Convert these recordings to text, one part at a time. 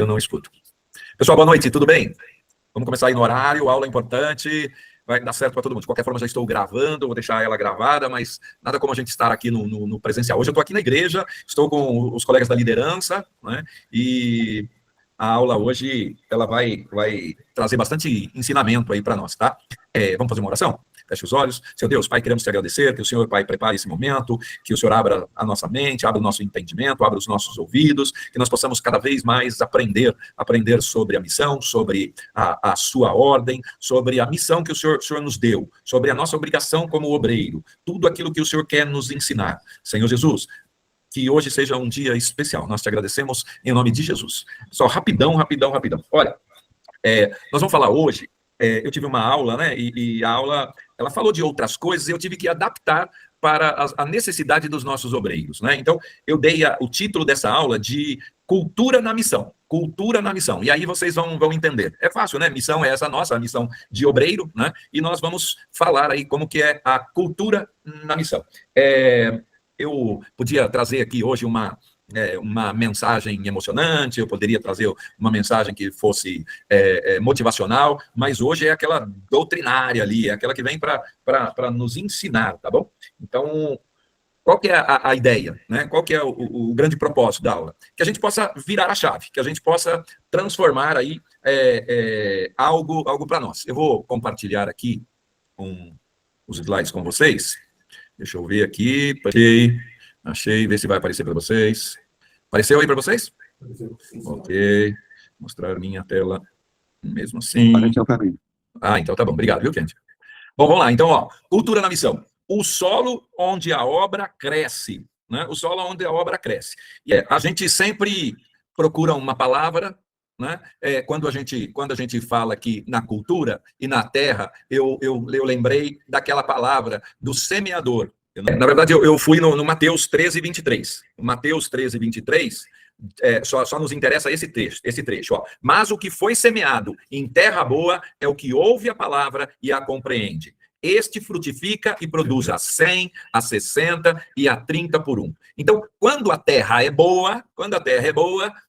Eu não escuto. Pessoal, boa noite, tudo bem? Vamos começar aí no horário, aula importante, vai dar certo para todo mundo. De qualquer forma, já estou gravando, vou deixar ela gravada, mas nada como a gente estar aqui no presencial. Hoje eu estou aqui na igreja, estou com os colegas da liderança, né? E a aula hoje, ela vai trazer bastante ensinamento aí para nós, tá? Vamos fazer uma oração? Feche os olhos. Seu Deus, Pai, queremos te agradecer, que o Senhor, Pai, prepare esse momento, que o Senhor abra a nossa mente, abra o nosso entendimento, abra os nossos ouvidos, que nós possamos cada vez mais aprender sobre a missão, sobre a sua ordem, sobre a missão que o Senhor nos deu, sobre a nossa obrigação como obreiro, tudo aquilo que o Senhor quer nos ensinar. Senhor Jesus, que hoje seja um dia especial. Nós te agradecemos em nome de Jesus. Só rapidão. Olha, nós vamos falar hoje, eu tive uma aula, né, e a aula, ela falou de outras coisas, e eu tive que adaptar para a necessidade dos nossos obreiros, né? Então, eu dei o título dessa aula de Cultura na Missão. Cultura na Missão. E aí vocês vão entender. É fácil, né? Missão é essa nossa, a missão de obreiro, né? E nós vamos falar aí como que é a cultura na missão. Eu podia trazer aqui hoje uma mensagem emocionante, eu poderia trazer uma mensagem que fosse motivacional, mas hoje é aquela doutrinária ali, é aquela que vem para nos ensinar, tá bom? Então, qual que é a ideia, né? Qual que é o grande propósito da aula? Que a gente possa virar a chave, que a gente possa transformar aí algo para nós. Eu vou compartilhar aqui os slides com vocês. Deixa eu ver aqui. Achei, ver se vai aparecer para vocês. Apareceu aí para vocês? Ok. Mostrar minha tela mesmo assim. Apareceu para mim. Então tá bom. Obrigado, viu, Kent? Bom, vamos lá. Então, cultura na missão. O solo onde a obra cresce, né? O solo onde a obra cresce. E a gente sempre procura uma palavra, né? Quando a gente fala aqui na cultura e na terra, eu lembrei daquela palavra do semeador. Na verdade, eu fui no Mateus 13, 23. Mateus 13, 23, só nos interessa esse trecho. Ó. Mas o que foi semeado em terra boa é o que ouve a palavra e a compreende. Este frutifica e produz a 100, a 60 e a 30 por 1. Então, quando a terra é boa,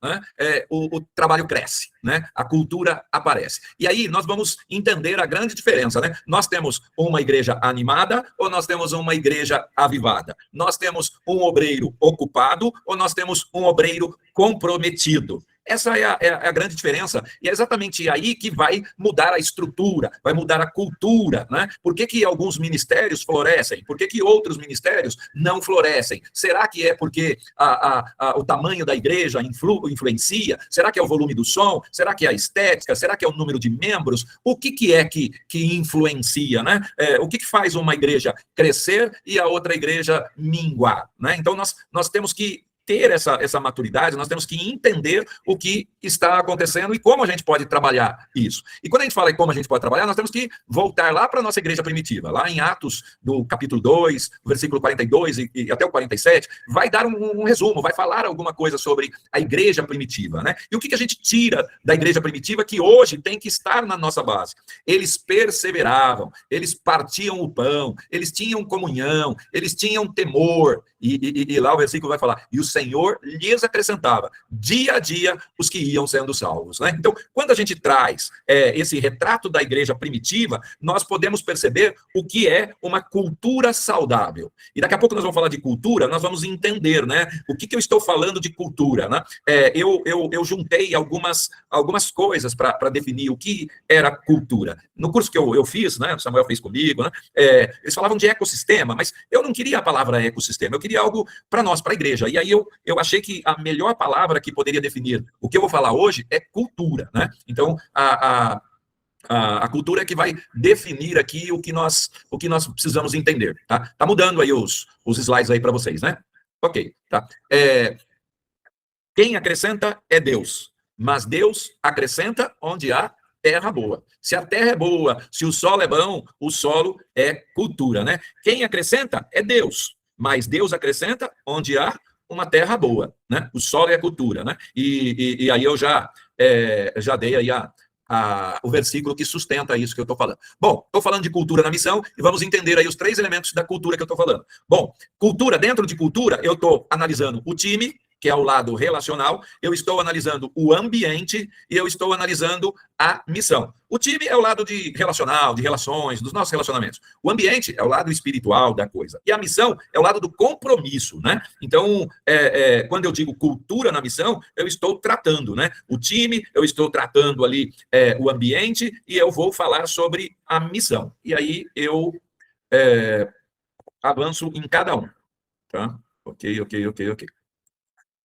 né, o trabalho cresce, né? A cultura aparece. E aí nós vamos entender a grande diferença, né? Nós temos uma igreja animada ou nós temos uma igreja avivada? Nós temos um obreiro ocupado ou nós temos um obreiro comprometido? Essa é a grande diferença, e é exatamente aí que vai mudar a estrutura, vai mudar a cultura, né? Por que alguns ministérios florescem? Por que outros ministérios não florescem? Será que é porque o tamanho da igreja influencia? Será que é o volume do som? Será que é a estética? Será que é o número de membros? O que é que influencia, né? O que faz uma igreja crescer e a outra igreja minguar, né? Então, nós temos que ter essa maturidade, nós temos que entender o que está acontecendo e como a gente pode trabalhar isso. E quando a gente fala em como a gente pode trabalhar, nós temos que voltar lá para a nossa igreja primitiva, lá em Atos, do capítulo 2, versículo 42 e até o 47, vai dar um resumo, vai falar alguma coisa sobre a igreja primitiva, né? E o que a gente tira da igreja primitiva que hoje tem que estar na nossa base? Eles perseveravam, eles partiam o pão, eles tinham comunhão, eles tinham temor, e lá o versículo vai falar, e o Senhor lhes acrescentava, dia a dia, os que iam sendo salvos, né? Então, quando a gente traz esse retrato da igreja primitiva, nós podemos perceber o que é uma cultura saudável. E daqui a pouco nós vamos falar de cultura, nós vamos entender, né? O que eu estou falando de cultura, né? Eu juntei algumas coisas para definir o que era cultura. No curso que eu fiz, né? O Samuel fez comigo, né? Eles falavam de ecossistema, mas eu não queria a palavra ecossistema, eu queria algo para nós, para a igreja. E aí eu achei que a melhor palavra que poderia definir o que eu vou falar hoje é cultura, né? Então, a cultura é que vai definir aqui o que nós precisamos entender, tá? Tá mudando aí os slides aí para vocês, né? Ok, tá? Quem acrescenta é Deus, mas Deus acrescenta onde há terra boa. Se a terra é boa, se o solo é bom, o solo é cultura, né? Quem acrescenta é Deus, mas Deus acrescenta onde há uma terra boa, né? O solo é a cultura, né? E aí eu já dei aí o versículo que sustenta isso que eu estou falando. Bom, estou falando de cultura na missão e vamos entender aí os 3 elementos da cultura que eu estou falando. Bom, cultura, dentro de cultura, eu estou analisando o time, que é o lado relacional, eu estou analisando o ambiente e eu estou analisando a missão. O time é o lado de relacional, de relações, dos nossos relacionamentos. O ambiente é o lado espiritual da coisa. E a missão é o lado do compromisso, né? Então, quando eu digo cultura na missão, eu estou tratando, né? O time, eu estou tratando ali o ambiente e eu vou falar sobre a missão. E aí eu avanço em cada um, tá? Ok.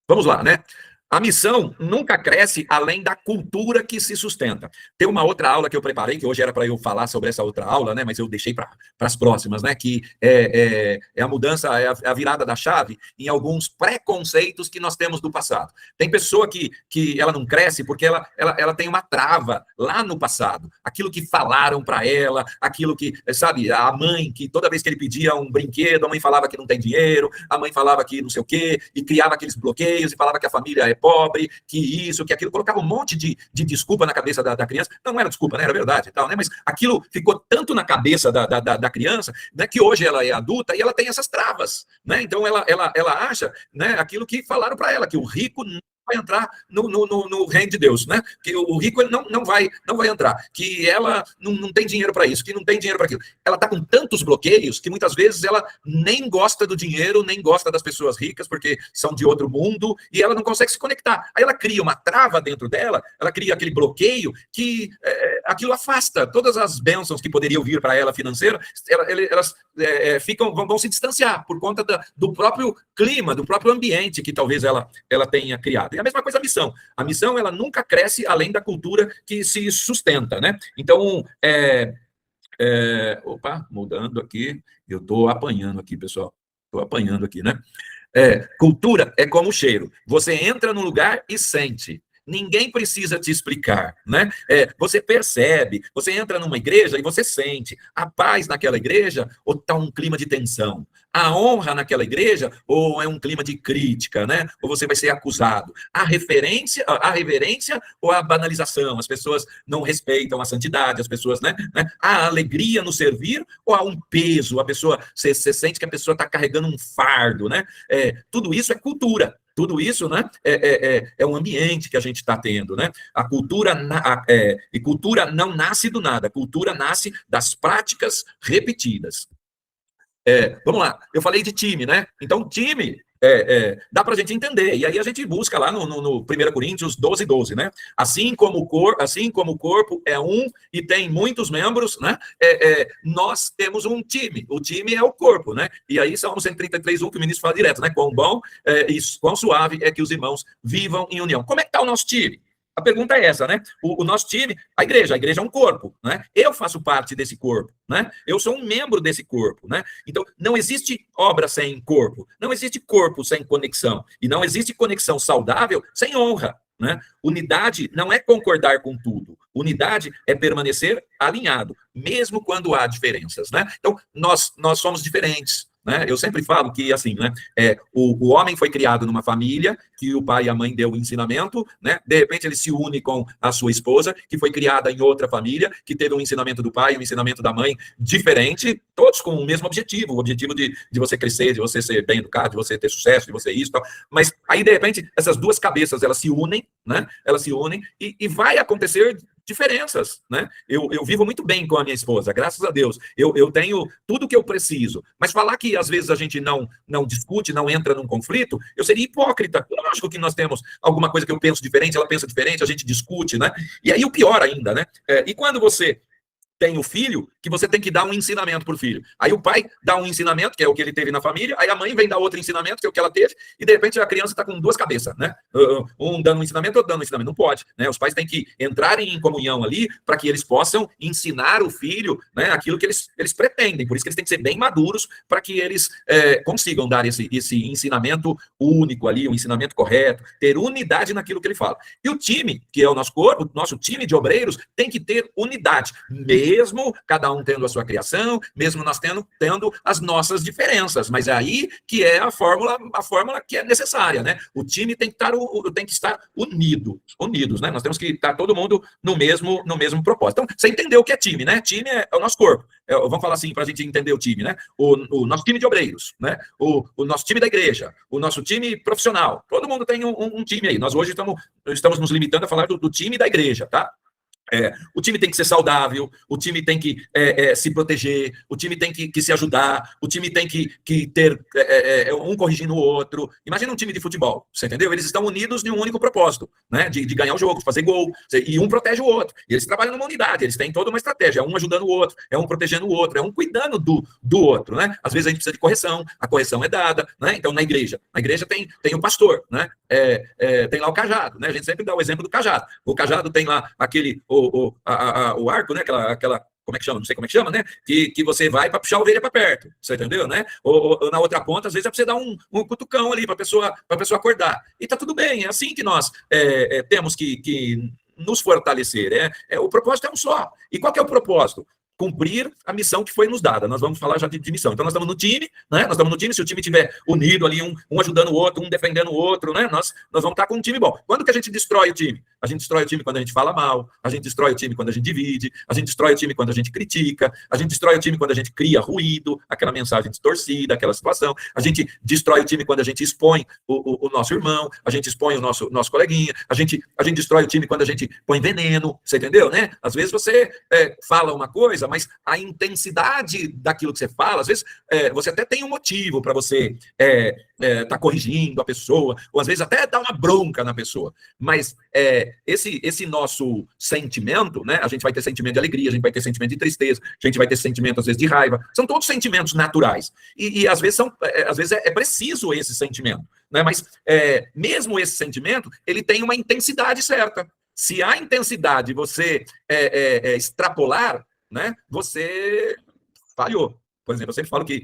Vamos lá, né? A missão nunca cresce além da cultura que se sustenta. Tem uma outra aula que eu preparei, que hoje era para eu falar sobre essa outra aula, né? Mas eu deixei para as próximas, né? Que é a mudança, é a virada da chave em alguns preconceitos que nós temos do passado. Tem pessoa que ela não cresce porque ela tem uma trava lá no passado. Aquilo que falaram para ela, aquilo que, sabe, a mãe, que toda vez que ele pedia um brinquedo, a mãe falava que não tem dinheiro, a mãe falava que não sei o quê, e criava aqueles bloqueios, e falava que a família é pobre, que isso, que aquilo, colocava um monte de desculpa na cabeça da criança. Não era desculpa, né? Era verdade e tal, né? Mas aquilo ficou tanto na cabeça da criança, né? Que hoje ela é adulta e ela tem essas travas, né? Então ela acha, né? Aquilo que falaram para ela, que o rico não vai entrar no reino de Deus, né? Que o rico ele não vai entrar, que ela não tem dinheiro para isso, que não tem dinheiro para aquilo. Ela está com tantos bloqueios que muitas vezes ela nem gosta do dinheiro, nem gosta das pessoas ricas, porque são de outro mundo, e ela não consegue se conectar. Aí ela cria uma trava dentro dela, ela cria aquele bloqueio que aquilo afasta todas as bênçãos que poderiam vir para ela financeira, elas vão se distanciar por conta do próprio clima, do próprio ambiente que talvez ela tenha criado. E a mesma coisa a missão. A missão, ela nunca cresce além da cultura que se sustenta, né? Então, opa, mudando aqui, eu estou apanhando aqui, pessoal. Estou apanhando aqui, né? Cultura é como cheiro. Você entra no lugar e sente. Ninguém precisa te explicar, né? Você percebe, você entra numa igreja e você sente a paz naquela igreja ou está um clima de tensão, a honra naquela igreja ou é um clima de crítica, né? Ou você vai ser acusado. A reverência ou a banalização, as pessoas não respeitam a santidade, as pessoas, né? A alegria no servir ou há um peso, a pessoa, você sente que a pessoa está carregando um fardo, né? Tudo isso é cultura. Tudo isso, né, é um ambiente que a gente está tendo, né? A cultura, e cultura não nasce do nada, a cultura nasce das práticas repetidas. Vamos lá, eu falei de time, né? Então, time dá para a gente entender, e aí a gente busca lá no 1 Coríntios 12:12, né? Assim como o corpo é um e tem muitos membros, né? Nós temos um time, o time é o corpo, né? E aí Salmo 133:1, que o ministro fala direto, né? Quão bom e quão suave é que os irmãos vivam em união. Como é que está o nosso time? A pergunta é essa, né? O nosso time, a igreja é um corpo, né? Eu faço parte desse corpo, né? Eu sou um membro desse corpo, né? Então, não existe obra sem corpo, não existe corpo sem conexão, e não existe conexão saudável sem honra, né? Unidade não é concordar com tudo, unidade é permanecer alinhado, mesmo quando há diferenças, né? Então, nós somos diferentes, né? Eu sempre falo que, assim, né, o homem foi criado numa família que o pai e a mãe deu o ensinamento, né? De repente ele se une com a sua esposa, que foi criada em outra família, que teve um ensinamento do pai e um ensinamento da mãe diferente, todos com o mesmo objetivo, o objetivo de você crescer, de você ser bem educado, de você ter sucesso, de você isso e tal. Mas aí, de repente, essas duas cabeças, elas se unem, né? Elas se unem e vai acontecer diferenças, né? Eu vivo muito bem com a minha esposa, graças a Deus. Eu tenho tudo o que eu preciso. Mas falar que às vezes a gente não discute, não entra num conflito, eu seria hipócrita. Lógico que nós temos alguma coisa que eu penso diferente, ela pensa diferente, a gente discute, né? E aí o pior ainda, né? E quando você tem o filho, que você tem que dar um ensinamento para o filho. Aí o pai dá um ensinamento, que é o que ele teve na família, aí a mãe vem dar outro ensinamento, que é o que ela teve, e de repente a criança está com duas cabeças, né? Um dando um ensinamento, outro dando um ensinamento. Não pode, né? Os pais têm que entrarem em comunhão ali para que eles possam ensinar o filho, né, aquilo que eles pretendem. Por isso que eles têm que ser bem maduros para que eles consigam dar esse ensinamento único ali, o ensinamento correto, ter unidade naquilo que ele fala. E o time, que é o nosso corpo, nosso time de obreiros, tem que ter unidade, mesmo cada um tendo a sua criação, mesmo nós tendo as nossas diferenças, mas é aí que é a fórmula que é necessária, né? O time tem que estar unidos, né? Nós temos que estar todo mundo no mesmo propósito. Então, você entendeu o que é time, né? Time é o nosso corpo. Vamos falar assim, para a gente entender o time, né? O nosso time de obreiros, né? O nosso time da igreja, o nosso time profissional. Todo mundo tem um time aí. Nós hoje estamos nos limitando a falar do time da igreja, tá? O time tem que ser saudável, o time tem que se proteger, o time tem que se ajudar, o time tem que ter um corrigindo o outro. Imagina um time de futebol, você entendeu? Eles estão unidos em um único propósito, né? De ganhar o jogo, de fazer gol, e um protege o outro. E eles trabalham numa unidade, eles têm toda uma estratégia, é um ajudando o outro, é um protegendo o outro, é um cuidando do outro, né? Às vezes a gente precisa de correção, a correção é dada, né? Então na igreja tem o pastor, né? Tem lá o cajado, né? A gente sempre dá o exemplo do cajado. O cajado tem lá o arco, né? Aquela como é que chama? Não sei como é que chama, né? Que você vai para puxar a ovelha para perto, você entendeu, né? Ou na outra ponta, às vezes é para você dar um cutucão ali para a pessoa acordar. E tá tudo bem, é assim que nós temos que nos fortalecer. O propósito é um só. E qual que é o propósito? Cumprir a missão que foi nos dada. Nós vamos falar já de missão. Então, nós estamos no time, né? Nós estamos no time, se o time estiver unido ali, um ajudando o outro, um defendendo o outro, né? Nós vamos estar com um time bom. Quando que a gente destrói o time? A gente destrói o time quando a gente fala mal, a gente destrói o time quando a gente divide, a gente destrói o time quando a gente critica, a gente destrói o time quando a gente cria ruído, aquela mensagem distorcida, aquela situação, a gente destrói o time quando a gente expõe o nosso irmão, a gente expõe o nosso coleguinha, a gente destrói o time quando a gente põe veneno, você entendeu, né? Às vezes você fala uma coisa, mas a intensidade daquilo que você fala, às vezes você até tem um motivo para você tá corrigindo a pessoa, ou às vezes até dar uma bronca na pessoa, mas esse nosso sentimento, né? A gente vai ter sentimento de alegria, a gente vai ter sentimento de tristeza, a gente vai ter sentimento às vezes de raiva, são todos sentimentos naturais, e às vezes é preciso esse sentimento, né? Mas mesmo esse sentimento, ele tem uma intensidade certa. Se a intensidade você extrapolar, né, você falhou. Por exemplo, eu sempre falo que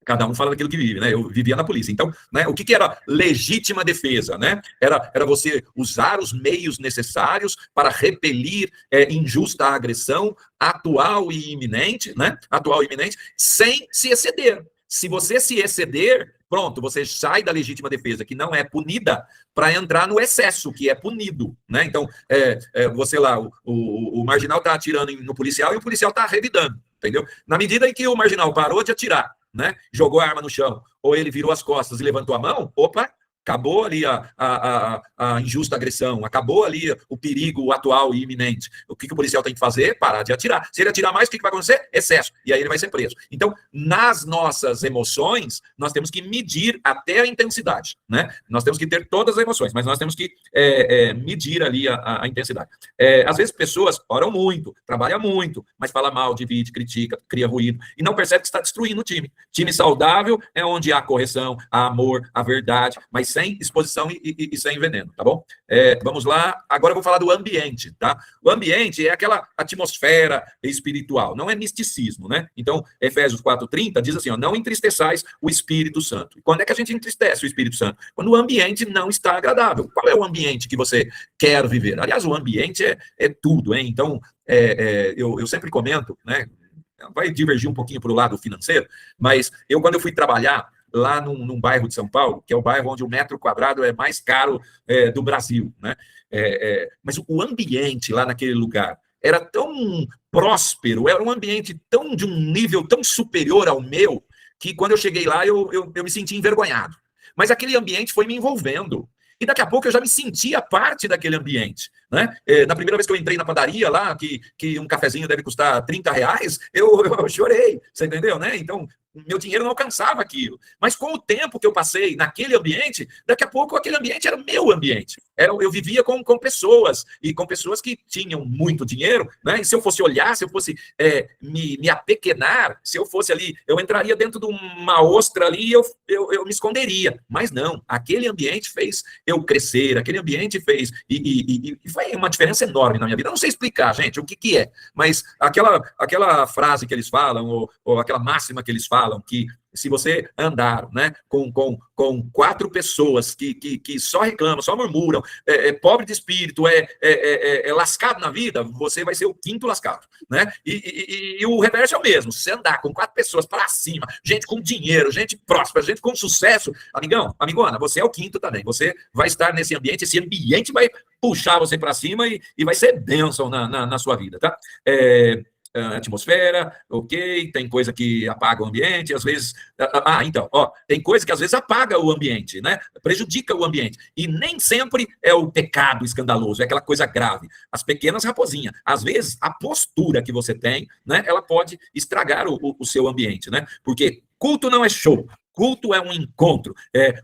cada um fala daquilo que vive, né? Eu vivia na polícia. Então, né, o que era legítima defesa, né? Era você usar os meios necessários para repelir injusta agressão atual e iminente, né? Atual e iminente, sem se exceder. Se você se exceder, pronto, você sai da legítima defesa, que não é punida, para entrar no excesso, que é punido, né? Então, você lá, o marginal está atirando no policial e o policial está revidando, entendeu? Na medida em que o marginal parou de atirar, né? Jogou a arma no chão, ou ele virou as costas e levantou a mão, opa, acabou ali a injusta agressão, acabou ali o perigo atual e iminente. O que o policial tem que fazer? Parar de atirar. Se ele atirar mais, o que vai acontecer? Excesso. E aí ele vai ser preso. Então, nas nossas emoções, nós temos que medir até a intensidade, né? Nós temos que ter todas as emoções, mas nós temos que medir ali a intensidade. Às vezes, pessoas oram muito, trabalham muito, mas fala mal, divide, critica, cria ruído, e não percebe que está destruindo o time. Time saudável é onde há correção, há amor, há verdade, mas sem exposição e sem veneno, tá bom? Vamos lá, agora eu vou falar do ambiente, tá? O ambiente é aquela atmosfera espiritual, não é misticismo, né? Então, Efésios 4:30 diz assim, ó, não entristeçais o Espírito Santo. E quando é que a gente entristece o Espírito Santo? Quando o ambiente não está agradável. Qual é o ambiente que você quer viver? Aliás, o ambiente é tudo, hein? Então, eu sempre comento, né? Vai divergir um pouquinho para o lado financeiro, mas quando eu fui trabalhar lá num bairro de São Paulo, que é o bairro onde o metro quadrado é mais caro do Brasil, né? Mas o ambiente lá naquele lugar era tão próspero, era um ambiente de um nível tão superior ao meu, que quando eu cheguei lá, eu me senti envergonhado. Mas aquele ambiente foi me envolvendo. E daqui a pouco eu já me sentia parte daquele ambiente, né? Na primeira vez que eu entrei na padaria lá, que um cafezinho deve custar R$30, eu chorei, você entendeu, né? Então, meu dinheiro não alcançava aquilo. Mas com o tempo que eu passei naquele ambiente, daqui a pouco aquele ambiente era meu ambiente. Eu vivia com pessoas, e com pessoas que tinham muito dinheiro, né? E se eu fosse olhar, se eu fosse me apequenar, se eu fosse ali, eu entraria dentro de uma ostra ali e eu me esconderia. Mas não, aquele ambiente fez eu crescer, aquele ambiente fez, e foi uma diferença enorme na minha vida. Eu não sei explicar, gente, o que é, mas aquela frase que eles falam, ou aquela máxima que eles falam, falam que se você andar, né, com 4 pessoas que só reclamam, só murmuram, pobre de espírito, é lascado na vida, você vai ser o 5º lascado, né? E o reverso é o mesmo. Se você andar com 4 pessoas para cima, gente com dinheiro, gente próspera, gente com sucesso, amigão, amigona, você é o 5º também. Você vai estar nesse ambiente, esse ambiente vai puxar você para cima e vai ser bênção na sua vida, tá? Atmosfera, ok, tem coisa que apaga o ambiente, às vezes, então, tem coisa que às vezes apaga o ambiente, né, prejudica o ambiente, e nem sempre é o pecado escandaloso, é aquela coisa grave, as pequenas raposinhas, às vezes a postura que você tem, né, ela pode estragar o seu ambiente, né, porque culto não é show, culto é um encontro,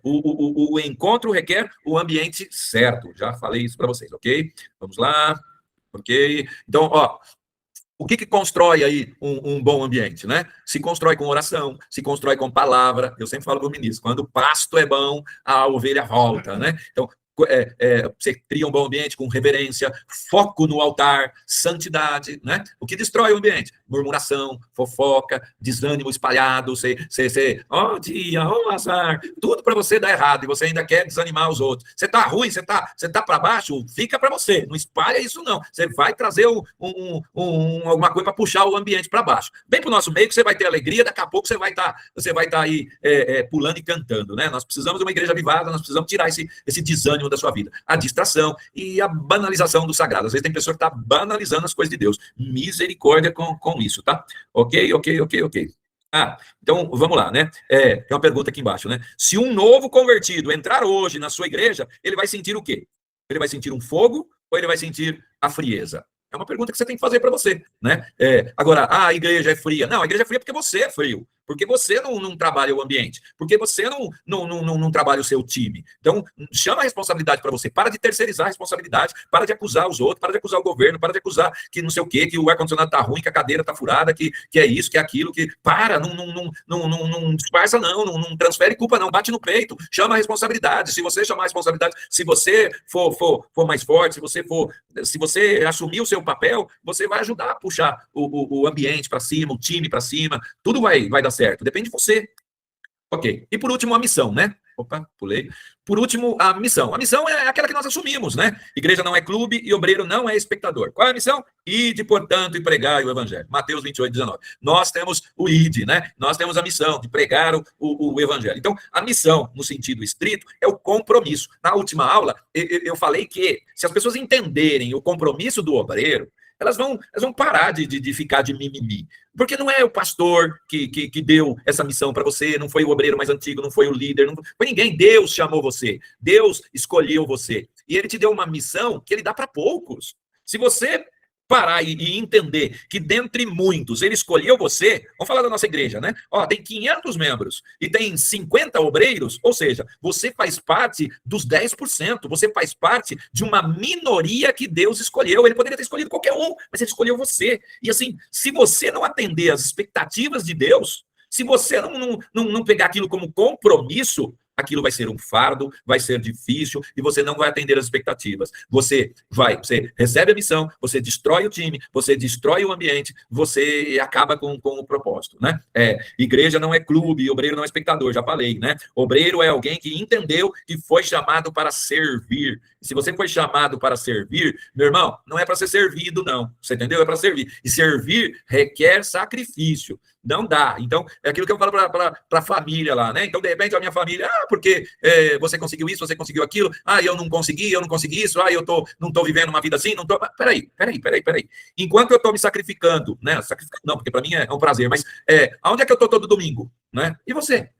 o encontro requer o ambiente certo, já falei isso para vocês, ok? Vamos lá, ok? Então, o que constrói aí um bom ambiente, né? Se constrói com oração, se constrói com palavra. Eu sempre falo para o ministro, quando o pasto é bom, a ovelha volta, né? Então, você cria um bom ambiente com reverência, foco no altar, santidade, né? O que destrói o ambiente? Murmuração, fofoca, desânimo espalhado, dia, azar, tudo para você dar errado e você ainda quer desanimar os outros. Você tá ruim, você tá para baixo, fica para você, não espalha isso não. Você vai trazer alguma coisa para puxar o ambiente para baixo. Vem para o nosso meio que você vai ter alegria, daqui a pouco você vai estar aí pulando e cantando, né? Nós precisamos de uma igreja avivada, nós precisamos tirar esse desânimo da sua vida, a distração e a banalização do sagrado. Às vezes tem pessoa que está banalizando as coisas de Deus. Misericórdia com isso, tá? Ok. Então vamos lá, né? Tem uma pergunta aqui embaixo, né? Se um novo convertido entrar hoje na sua igreja, ele vai sentir o quê? Ele vai sentir um fogo ou ele vai sentir a frieza? É uma pergunta que você tem que fazer para você, né? Agora, a igreja é fria. Não, a igreja é fria porque você é frio. Porque você não trabalha o ambiente. Porque você não trabalha o seu time. Então, chama a responsabilidade para você. Para de terceirizar a responsabilidade. Para de acusar os outros. Para de acusar o governo. Para de acusar que não sei o quê, que o ar-condicionado está ruim, que a cadeira está furada, que é isso, que é aquilo. Não disfarça, não transfere culpa, não. Bate no peito. Chama a responsabilidade. Se você chamar a responsabilidade, se você for mais forte, se você assumir o seu papel, você vai ajudar a puxar o ambiente para cima, o time para cima. Tudo vai dar certo, depende de você. Ok. E por último, a missão, né? Opa, pulei. Por último, a missão. A missão é aquela que nós assumimos, né? Igreja não é clube e obreiro não é espectador. Qual é a missão? Ide, portanto, e pregai o evangelho. Mateus 28:19. Nós temos o ide, né? Nós temos a missão de pregar o evangelho. Então, a missão, no sentido estrito, é o compromisso. Na última aula, eu falei que se as pessoas entenderem o compromisso do obreiro, elas vão parar de ficar de mimimi. Porque não é o pastor que deu essa missão para você, não foi o obreiro mais antigo, não foi o líder, não foi ninguém. Deus chamou você, Deus escolheu você. E ele te deu uma missão que ele dá para poucos. Se você parar e entender que dentre muitos ele escolheu você, vamos falar da nossa igreja, né? Tem 500 membros e tem 50 obreiros, ou seja, você faz parte dos 10%, você faz parte de uma minoria que Deus escolheu. Ele poderia ter escolhido qualquer um, mas ele escolheu você. E assim, se você não atender às expectativas de Deus, se você não pegar aquilo como compromisso, aquilo vai ser um fardo, vai ser difícil e você não vai atender as expectativas. Você recebe a missão, você destrói o time, você destrói o ambiente, você acaba com o propósito, né? Igreja não é clube, obreiro não é espectador, já falei, né? Obreiro é alguém que entendeu que foi chamado para servir. Se você foi chamado para servir, meu irmão, não é para ser servido, não. Você entendeu? É para servir. E servir requer sacrifício. Não dá. Então, é aquilo que eu falo para a família lá, né? Então, de repente, a minha família, porque você conseguiu isso, você conseguiu aquilo, eu não consegui isso, eu não estou vivendo uma vida assim, não estou... Peraí. Enquanto eu estou me sacrificando, né? Sacrificando não, porque para mim é um prazer, mas aonde é que eu estou todo domingo, né? E você?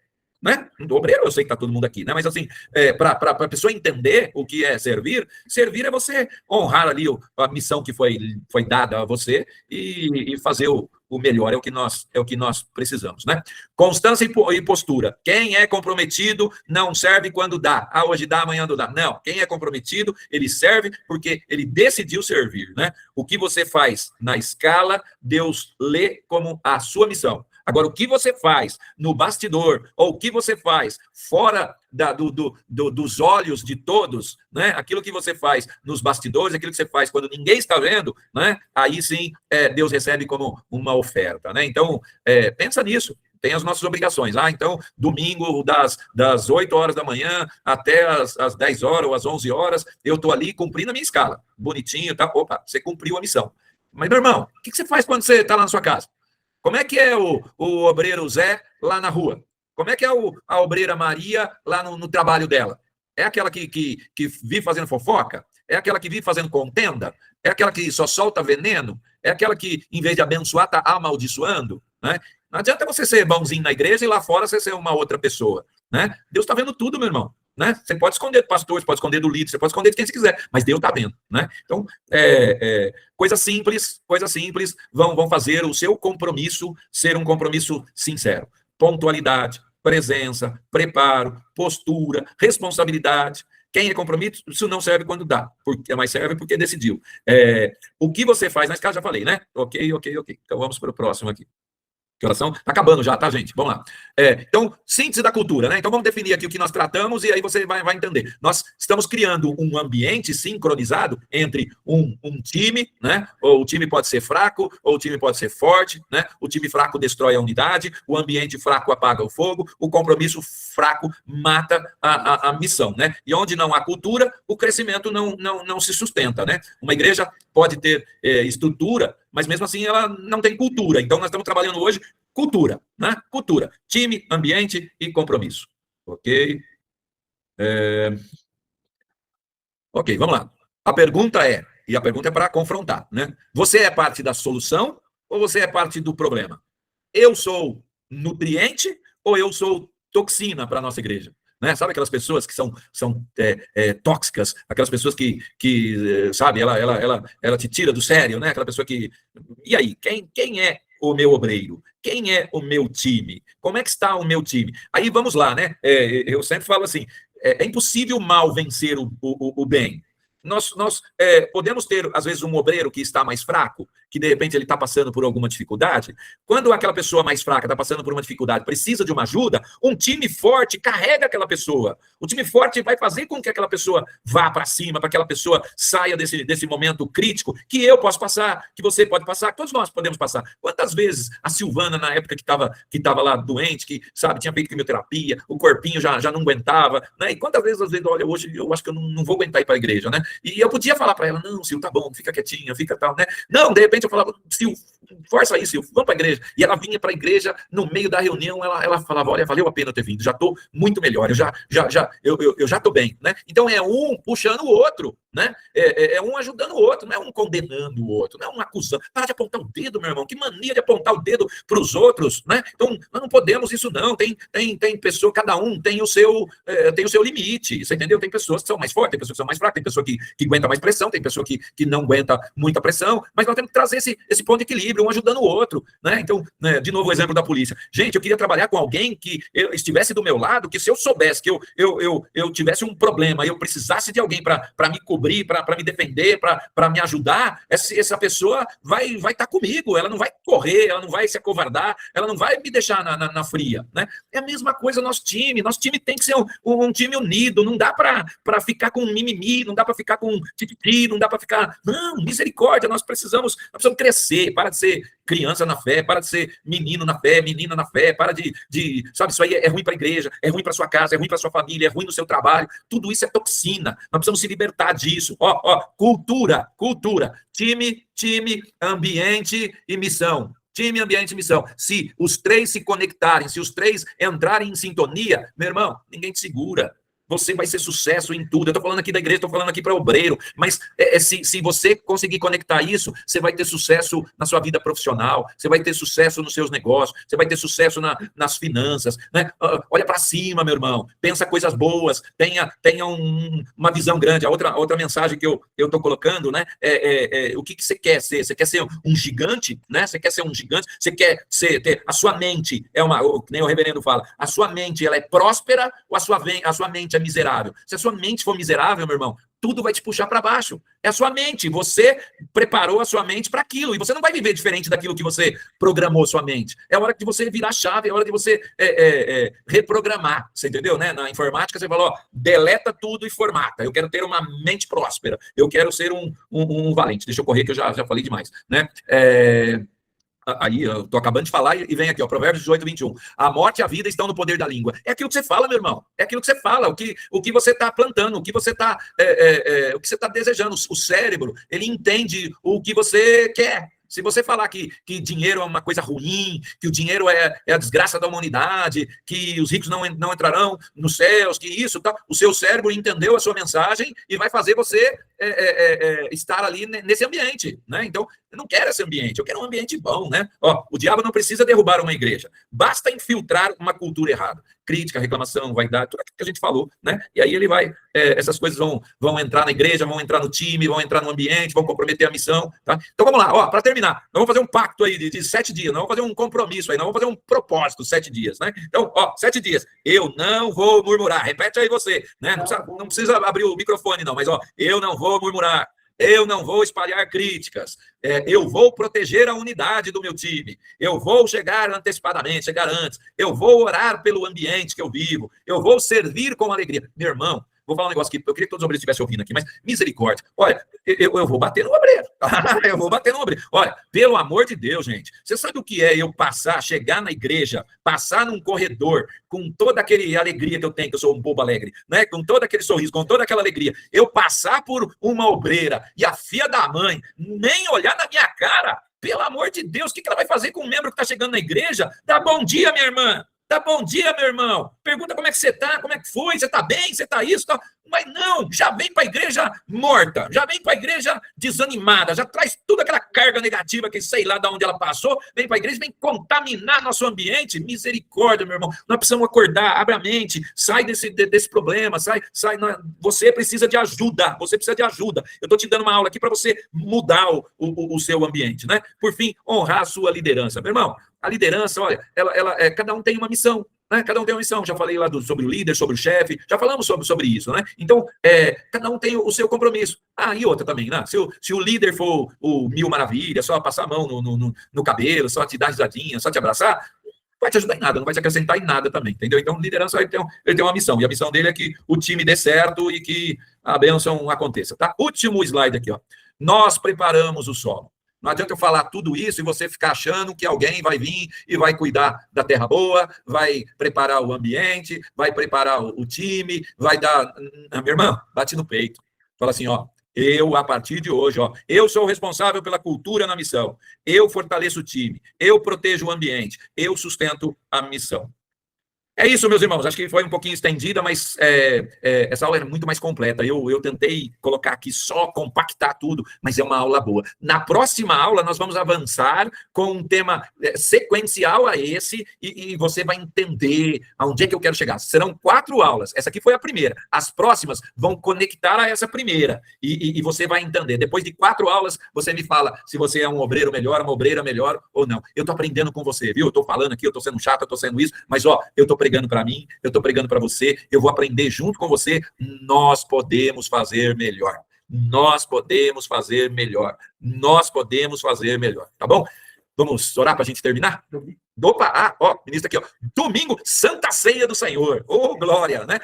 Né? Do obreiro, eu sei que está todo mundo aqui, né? Mas assim, para a pessoa entender o que é servir é você honrar ali a missão que foi dada a você e fazer o melhor, é o que nós precisamos, né? Constância e postura. Quem é comprometido não serve quando dá. Hoje dá, amanhã não dá. Não, quem é comprometido, ele serve porque ele decidiu servir, né? O que você faz na escala, Deus lê como a sua missão. Agora, o que você faz no bastidor, ou o que você faz fora dos olhos de todos, né? Aquilo que você faz nos bastidores, aquilo que você faz quando ninguém está vendo, né? Aí sim, Deus recebe como uma oferta, né? Então, pensa nisso. tem as nossas obrigações. Então, domingo, das 8 horas da manhã até as 10 horas ou às 11 horas, eu estou ali cumprindo a minha escala. Bonitinho, tá? Opa, você cumpriu a missão. Mas, meu irmão, o que você faz quando você está lá na sua casa? Como é que é o obreiro Zé lá na rua? Como é que é a obreira Maria lá no trabalho dela? É aquela que vive fazendo fofoca? É aquela que vive fazendo contenda? É aquela que só solta veneno? É aquela que, em vez de abençoar, está amaldiçoando? Né? Não adianta você ser bonzinho na igreja e lá fora você ser uma outra pessoa. Né? Deus está vendo tudo, meu irmão. Né? Você pode esconder do pastor, você pode esconder do líder, você pode esconder de quem você quiser, mas Deus está vendo. Né? Então, coisas simples vão fazer o seu compromisso ser um compromisso sincero. Pontualidade, presença, preparo, postura, responsabilidade. Quem é compromisso, isso não serve quando dá, mas serve porque decidiu. O que você faz, nesse caso já falei, né? Ok. Então vamos para o próximo aqui. Que oração? Está acabando já, tá, gente? Vamos lá. Então, síntese da cultura, né? Então, vamos definir aqui o que nós tratamos e aí você vai entender. Nós estamos criando um ambiente sincronizado entre um time, né? Ou o time pode ser fraco, ou o time pode ser forte, né? O time fraco destrói a unidade, o ambiente fraco apaga o fogo, o compromisso fraco mata a missão, né? E onde não há cultura, o crescimento não se sustenta, né? Uma igreja pode ter estrutura, mas mesmo assim ela não tem cultura. Então, nós estamos trabalhando hoje cultura, né? Cultura, time, ambiente e compromisso. Ok? Ok, vamos lá. A pergunta é para confrontar, né? Você é parte da solução ou você é parte do problema? Eu sou nutriente ou eu sou toxina para a nossa igreja? Né? Sabe aquelas pessoas que são tóxicas, aquelas pessoas que sabe, ela te tira do sério, né? Aquela pessoa que... E aí, quem é o meu obreiro? Quem é o meu time? Como é que está o meu time? Aí vamos lá, né? Eu sempre falo assim, é impossível o mal vencer o bem. Nós podemos ter, às vezes, um obreiro que está mais fraco, que de repente ele está passando por alguma dificuldade. Quando aquela pessoa mais fraca está passando por uma dificuldade, precisa de uma ajuda, um time forte carrega aquela pessoa. O time forte vai fazer com que aquela pessoa vá para cima, para que aquela pessoa saia desse momento crítico, que eu posso passar, que você pode passar, que todos nós podemos passar. Quantas vezes a Silvana, na época que estava lá doente, que sabe, tinha feito quimioterapia, o corpinho já não aguentava, né? E quantas vezes, às vezes, olha, hoje eu acho que eu não vou aguentar ir para a igreja, né? E eu podia falar para ela, não, Sil, tá bom, fica quietinha, fica tal, né? Não, de repente eu falava, Sil, força aí, Sil, vamos para a igreja. E ela vinha para a igreja, no meio da reunião, ela falava, olha, valeu a pena eu ter vindo, já estou muito melhor, eu já estou bem, né? Então é um puxando o outro, né? É um ajudando o outro, não é um condenando o outro, não é um acusando. Para de apontar o dedo, meu irmão, que mania de apontar o dedo para os outros, né? Então, nós não podemos isso não, tem pessoa, cada um tem o seu limite, você entendeu? Tem pessoas que são mais fortes, tem pessoas que são mais fracas, tem pessoa que aguenta mais pressão, tem pessoa que não aguenta muita pressão, mas nós temos que trazer esse ponto de equilíbrio, um ajudando o outro, né? Então, né, de novo o exemplo da polícia. Gente, eu queria trabalhar com alguém que estivesse do meu lado, que se eu soubesse que eu tivesse um problema, eu precisasse de alguém para me cobrir, para me defender, para me ajudar, essa pessoa vai estar comigo, ela não vai correr, ela não vai se acovardar, ela não vai me deixar na fria, né? É a mesma coisa nosso time tem que ser um time unido, não dá para ficar com mimimi, não dá para ficar com tititi, não dá para ficar, não, misericórdia, nós precisamos crescer, para de ser criança na fé, para de ser menino na fé, menina na fé, para de sabe, isso aí é ruim para a igreja, é ruim para sua casa, é ruim para sua família, é ruim no seu trabalho, tudo isso é toxina, nós precisamos se libertar disso. Cultura, time, ambiente e missão. Time, ambiente e missão. Se os três se conectarem, se os três entrarem em sintonia, meu irmão, ninguém te segura. Você vai ser sucesso em tudo. Eu estou falando aqui da igreja, estou falando aqui para obreiro, mas se você conseguir conectar isso, você vai ter sucesso na sua vida profissional, você vai ter sucesso nos seus negócios, você vai ter sucesso nas finanças, né? Olha para cima, meu irmão, pensa coisas boas, tenha uma visão grande. A outra mensagem que eu estou colocando, né? O que você quer ser? Você quer ser um gigante, né? Você quer ser um gigante? Você quer ter a sua mente nem o reverendo fala, a sua mente ela é próspera ou a sua mente é miserável? Se a sua mente for miserável, meu irmão, tudo vai te puxar para baixo. É a sua mente. Você preparou a sua mente para aquilo. E você não vai viver diferente daquilo que você programou sua mente. É hora de você virar chave, é hora de você reprogramar. Você entendeu? Né? Na informática, você falou, deleta tudo e formata. Eu quero ter uma mente próspera. Eu quero ser um valente. Deixa eu correr, que eu já falei demais. Né? Aí, eu estou acabando de falar e vem aqui, ó, Provérbios 18, 21. A morte e a vida estão no poder da língua. É aquilo que você fala, meu irmão. É aquilo que você fala, o que você está plantando, o que você está o que você está desejando. O cérebro, ele entende o que você quer. Se você falar que dinheiro é uma coisa ruim, que o dinheiro é a desgraça da humanidade, que os ricos não entrarão nos céus, que isso, tá, o seu cérebro entendeu a sua mensagem e vai fazer você estar ali nesse ambiente, né? Então, eu não quero esse ambiente, eu quero um ambiente bom, né? Ó, o diabo não precisa derrubar uma igreja, basta infiltrar uma cultura errada. Crítica, reclamação, vaidade, tudo aquilo que a gente falou, né? E aí ele vai, essas coisas vão entrar na igreja, vão entrar no time, vão entrar no ambiente, vão comprometer a missão, tá? Então vamos lá, ó, para terminar, nós vamos fazer um pacto aí de 7 dias, nós vamos fazer um compromisso aí, nós vamos fazer um propósito, 7 dias, né? Então, ó, 7 dias, eu não vou murmurar, repete aí você, né? Não precisa abrir o microfone não, mas ó, eu não vou murmurar. Eu não vou espalhar críticas, eu vou proteger a unidade do meu time, eu vou chegar antecipadamente, chegar antes, eu vou orar pelo ambiente que eu vivo, eu vou servir com alegria. Meu irmão, vou falar um negócio aqui, eu queria que todos os obreiros estivessem ouvindo aqui, mas misericórdia, olha, eu vou bater no obreiro, eu vou bater no obreiro. Olha, pelo amor de Deus, gente, você sabe o que é eu chegar na igreja, passar num corredor, com toda aquela alegria que eu tenho, que eu sou um bobo alegre, né? Com todo aquele sorriso, com toda aquela alegria, eu passar por uma obreira e a filha da mãe nem olhar na minha cara, pelo amor de Deus, o que ela vai fazer com um membro que está chegando na igreja? Dá bom dia, minha irmã. Dá bom dia, meu irmão. Pergunta como é que você está, como é que foi, você está bem, você está isso, tá... Mas não, já vem para a igreja morta, já vem para a igreja desanimada, já traz toda aquela carga negativa que sei lá de onde ela passou, vem para a igreja, vem contaminar nosso ambiente. Misericórdia, meu irmão. Nós precisamos acordar, abre a mente, sai desse problema, sai. Você precisa de ajuda, você precisa de ajuda. Eu estou te dando uma aula aqui para você mudar o seu ambiente, né? Por fim, honrar a sua liderança. Meu irmão, a liderança, olha, cada um tem uma missão. Né? Cada um tem uma missão, já falei lá sobre o líder, sobre o chefe, já falamos sobre isso, né? Então, cada um tem o seu compromisso. Ah, e outra também, né? Se o líder for o mil maravilha, só passar a mão no cabelo, só te dar risadinha, só te abraçar, não vai te ajudar em nada, não vai te acrescentar em nada também, entendeu? Então, liderança, ele tem uma missão, e a missão dele é que o time dê certo e que a bênção aconteça, tá? Último slide aqui, ó. Nós preparamos o solo. Não adianta eu falar tudo isso e você ficar achando que alguém vai vir e vai cuidar da terra boa, vai preparar o ambiente, vai preparar o time, vai dar... Minha irmã, bate no peito. Fala assim, ó, eu, a partir de hoje, ó, eu sou o responsável pela cultura na missão, eu fortaleço o time, eu protejo o ambiente, eu sustento a missão. É isso, meus irmãos, acho que foi um pouquinho estendida, mas essa aula é muito mais completa. Eu tentei colocar aqui só, compactar tudo, mas é uma aula boa. Na próxima aula, nós vamos avançar com um tema sequencial a esse, e você vai entender aonde é que eu quero chegar. Serão 4 aulas, essa aqui foi a primeira. As próximas vão conectar a essa primeira, e você vai entender. Depois de 4 aulas, você me fala se você é um obreiro melhor, uma obreira melhor ou não. Eu estou aprendendo com você, viu? Eu estou falando aqui, eu estou sendo chato, eu estou sendo isso, mas, ó, eu estou pregando para mim, eu estou pregando para você, eu vou aprender junto com você. Nós podemos fazer melhor. Nós podemos fazer melhor. Nós podemos fazer melhor. Tá bom? Vamos orar para a gente terminar? Opa, ó, ministro aqui, ó. Domingo, Santa Ceia do Senhor. Oh, glória, né?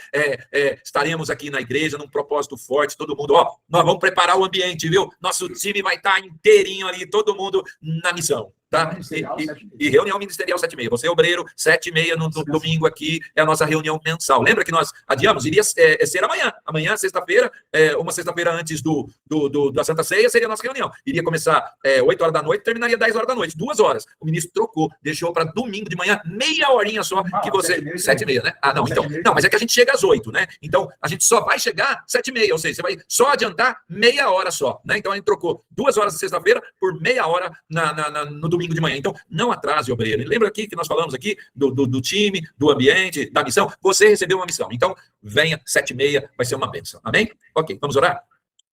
Estaremos aqui na igreja num propósito forte, todo mundo, ó, nós vamos preparar o ambiente, viu? Nosso time vai estar inteirinho ali, todo mundo na missão. Tá? E reunião ministerial 7h30. Você é obreiro, 7h30 no domingo aqui, é a nossa reunião mensal. Lembra que nós adiamos? Iria ser amanhã. Amanhã, sexta-feira, uma sexta-feira antes da Santa Ceia, seria a nossa reunião. Iria começar 8 horas da noite, terminaria 10 horas da noite, 2 horas. O ministro trocou, deixou para domingo de manhã, meia horinha só, que você... 7h30, né? Ah, não, então. Não, mas é que a gente chega às 8, né? Então, a gente só vai chegar 7h30, ou seja, você vai só meia hora só, né? Então, a gente trocou 2 horas de sexta-feira por meia hora no domingo de manhã. Então, não atrase, obreiro. Lembra aqui que nós falamos aqui do time, do ambiente, da missão? Você recebeu uma missão. Então, venha, 7h30, vai ser uma bênção. Amém? Ok, vamos orar?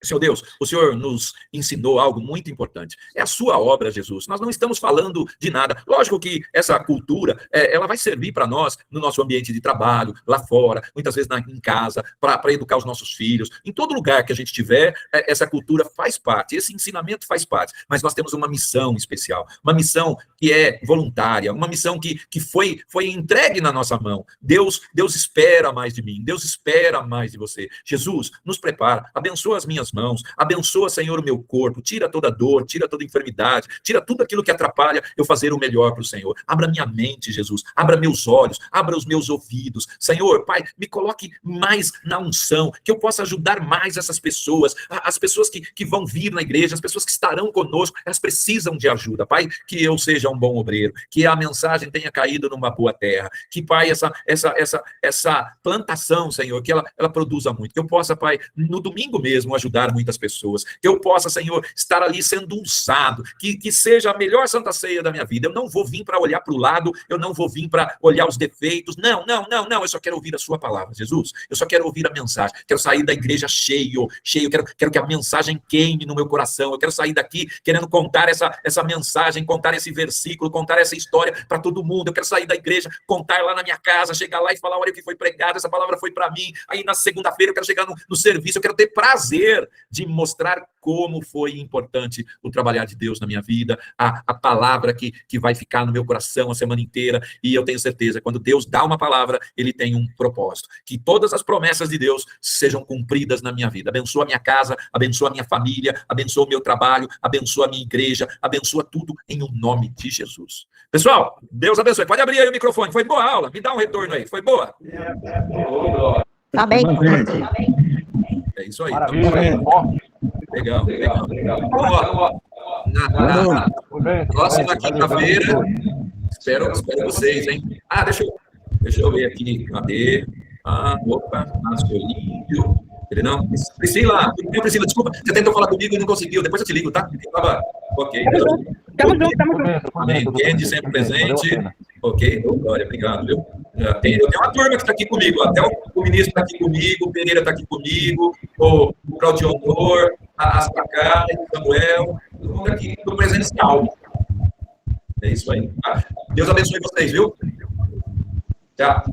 Senhor Deus, o Senhor nos ensinou algo muito importante. É a sua obra, Jesus. Nós não estamos falando de nada. Lógico que essa cultura, ela vai servir para nós no nosso ambiente de trabalho, lá fora, muitas vezes em casa, para educar os nossos filhos. Em todo lugar que a gente tiver, essa cultura faz parte, esse ensinamento faz parte. Mas nós temos uma missão especial, uma missão que é voluntária, uma missão que foi entregue na nossa mão. Deus espera mais de mim, Deus espera mais de você. Jesus, nos prepara, abençoa as minhas mãos, abençoa, Senhor, o meu corpo, tira toda dor, tira toda enfermidade, tira tudo aquilo que atrapalha eu fazer o melhor para o Senhor. Abra minha mente, Jesus, abra meus olhos, abra os meus ouvidos. Senhor, Pai, me coloque mais na unção, que eu possa ajudar mais essas pessoas, as pessoas que vão vir na igreja, as pessoas que estarão conosco, elas precisam de ajuda, Pai, que eu seja um bom obreiro, que a mensagem tenha caído numa boa terra, que, Pai, essa plantação, Senhor, que ela produza muito, que eu possa, Pai, no domingo mesmo ajudar muitas pessoas, que eu possa, Senhor, estar ali sendo unçado, que seja a melhor Santa Ceia da minha vida. Eu não vou vir para olhar para o lado, eu não vou vir para olhar os defeitos, não, eu só quero ouvir a sua palavra, Jesus, eu só quero ouvir a mensagem, quero sair da igreja cheio, quero que a mensagem queime no meu coração, eu quero sair daqui querendo contar essa mensagem, contar esse versículo, contar essa história para todo mundo, eu quero sair da igreja, contar lá na minha casa, chegar lá e falar, olha o que foi pregado, essa palavra foi para mim, aí na segunda-feira eu quero chegar no serviço, eu quero ter prazer de mostrar como foi importante o trabalhar de Deus na minha vida, a palavra que vai ficar no meu coração a semana inteira, e eu tenho certeza, quando Deus dá uma palavra, ele tem um propósito, que todas as promessas de Deus sejam cumpridas na minha vida. Abençoa a minha casa, abençoa a minha família, abençoa o meu trabalho, abençoa a minha igreja, abençoa tudo em o nome de Jesus. Pessoal, Deus abençoe. Pode abrir aí o microfone. Foi boa a aula? Me dá um retorno aí. Foi boa? Tá bem. É isso aí. Legal. Então, na próxima quinta-feira, espero vocês, hein? Deixa eu ver aqui. Cadê? Opa, Nascolíndio. Ele não? Priscila, desculpa. Você tentou falar comigo e não conseguiu. Depois eu te ligo, tá? Ok. Tamo junto. Amém. Kendi sempre presente. Ok, glória, obrigado, viu? Eu tenho uma turma que está aqui comigo, até o ministro está aqui comigo, o Pereira está aqui comigo, o Claudio Honor, a Aspacar, o Samuel, todo mundo aqui, no presencial. É isso aí. Deus abençoe vocês, viu? Tchau.